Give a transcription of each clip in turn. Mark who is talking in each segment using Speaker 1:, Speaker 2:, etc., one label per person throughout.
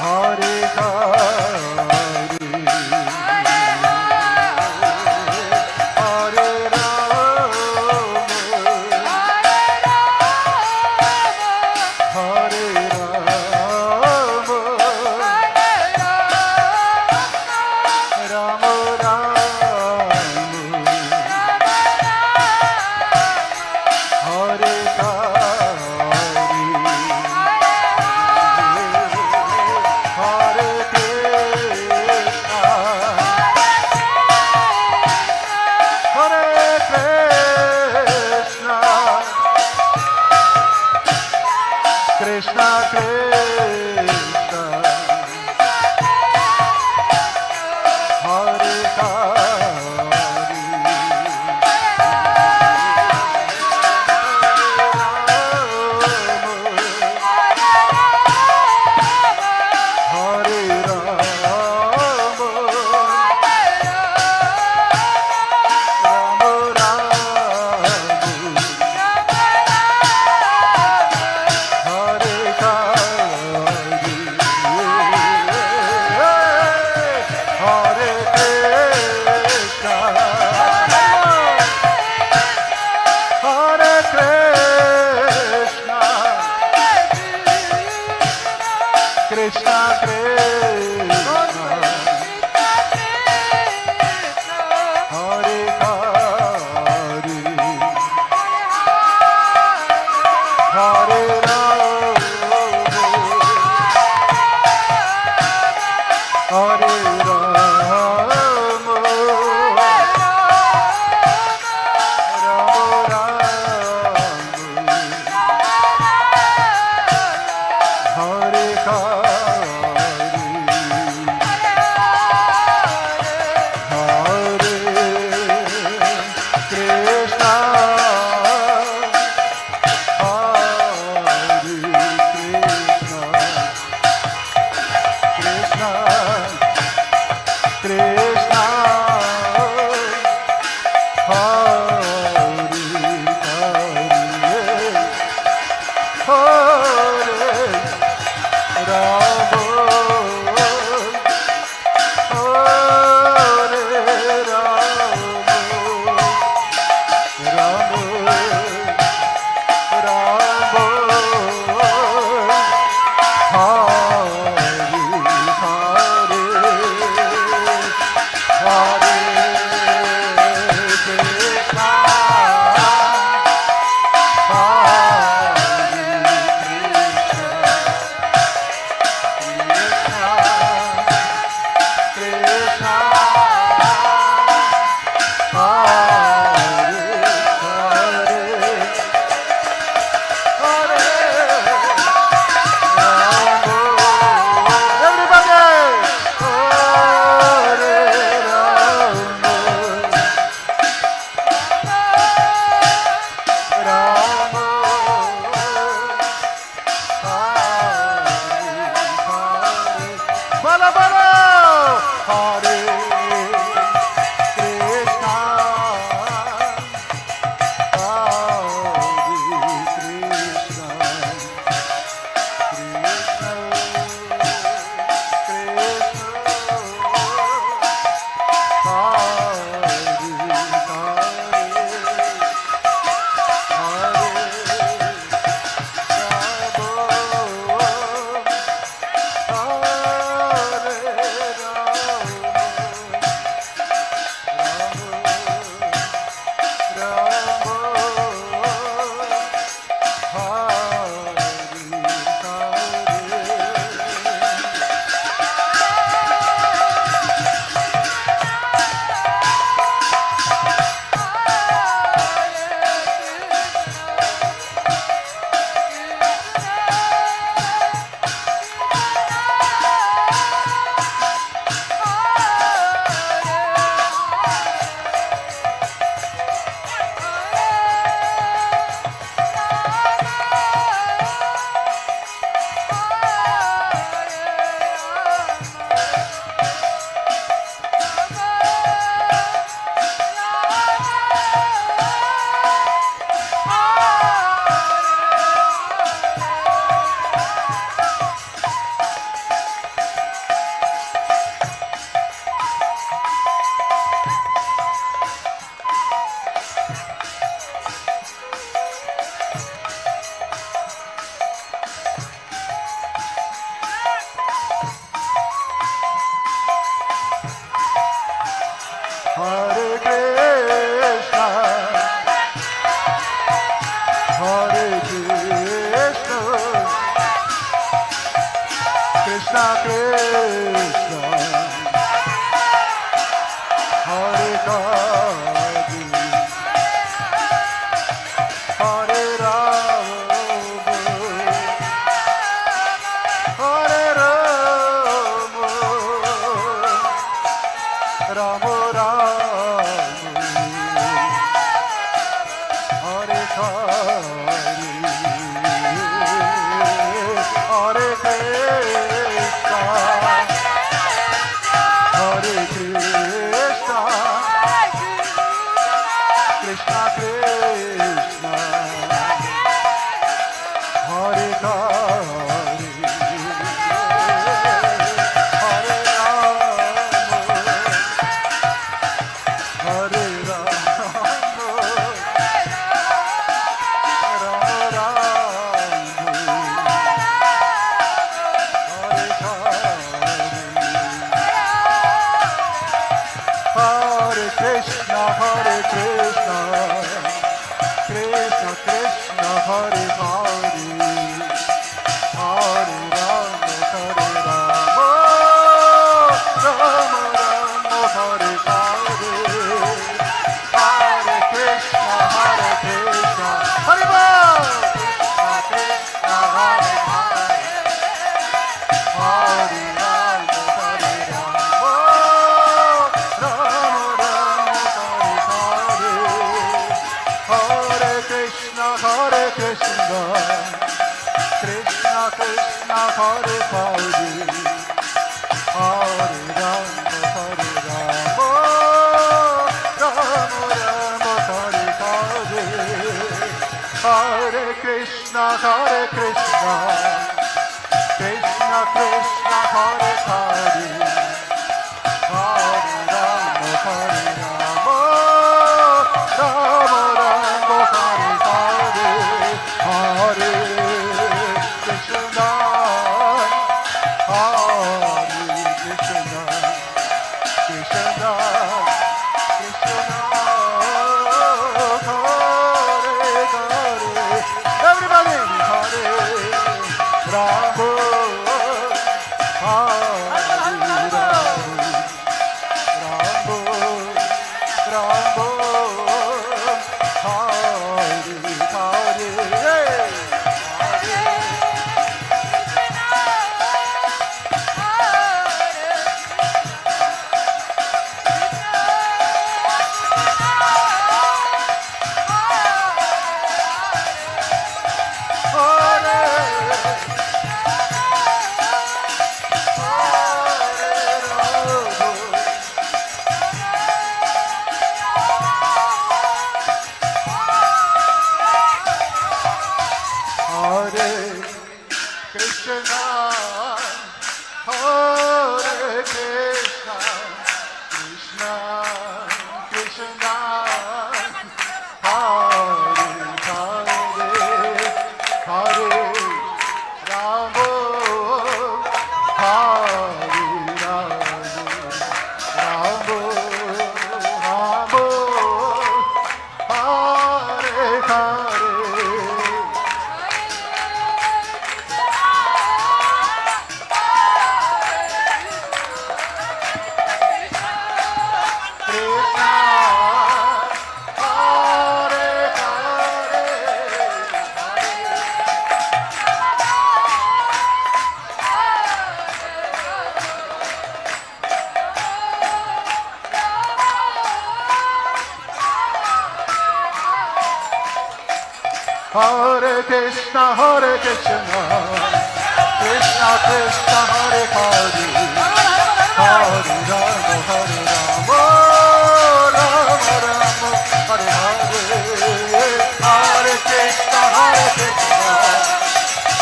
Speaker 1: Hare Krishna Krishna Hare Hare Hare Krishna Krishna Hare Hare Hare Hare Krishna, Hare Krishna, Hare Rama, Hare Rama, Rama Rama, Hare Hare, Hare Krishna, Hare Krishna, Krishna Krishna, Hare Hare, Hare Rama, Hare Rama, Rama Rama, Hare Krishna, Hare Krishna, Krishna Krishna, Hare Hare, Hare Rama, Hare Rama, Rama Rama, Hare Hare, Hare Krishna, Hare Krishna, Hare Rama, Krishna Hare Hare, Hare Rama, Hare Rama, Rama Rama, Hare Hare, Hare Krishna, Hare Krishna, Krishna Krishna, Hare Hare, Hare Rama, Hare Rama, Rama Rama, Hare Hare, Hare Krishna, Hare Krishna, Krishna Krishna, Hare Hare, Hare Rama, Hare Rama, Rama Rama, Hare Hare, Hare Krishna, Hare Krishna, Krishna Krishna, Hare Hare, everybody, Hare Rama, Hare Rama, Hare Hare, Hare Krishna, Hare Krishna, Krishna Krishna, Hare Hare, Hare Rama, Hare Rama, Rama Rama, Hare Hare, Krishna, Hare Hare, Hare Krishna, Hare Krishna, Krishna Krishna, Hare Hare, Hare Rama, Hare Rama, Rama Rama, Hare Hare, Hare Krishna, Hare Krishna,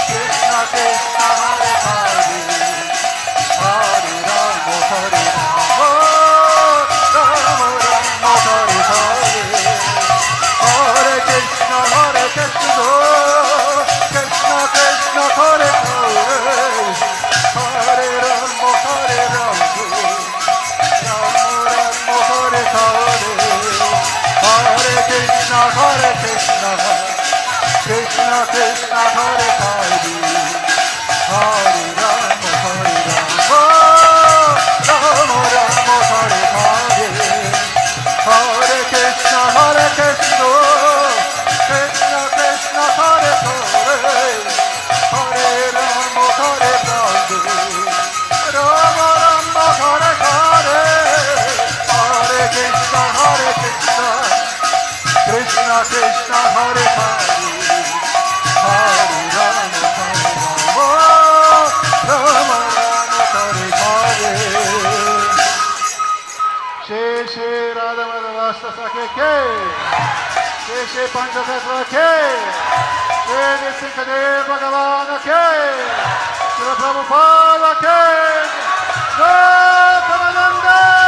Speaker 1: Krishna Krishna, Hare Hare, Hare Rama, Hare Rama, Rama Rama, Hare Hare, Hare Krishna, Hare Krishna, Krishna Krishna, Hare Hare, Hare Rama, Hare Rama, Rama Rama, Hare Hare, Hare Krishna, Hare Krishna, Krishna Krishna, Hare Hare, Hare Rama, Hare Rama, Krishna, Krishna Krishna Hare Hare, Hare Rama Hare Rama, Rama Hare Hare, Hare Krishna, Krishna Krishna Hare Hare, Hare Rama Rama Rama Hare Hare. Shri Shri Radha Madhava Sakhe Ke, Shri Shri Panchatattva Ke, Shri Nrsimhadev Bhagavan Ke, Shri Prabhupada Ke, Jai Pramananda.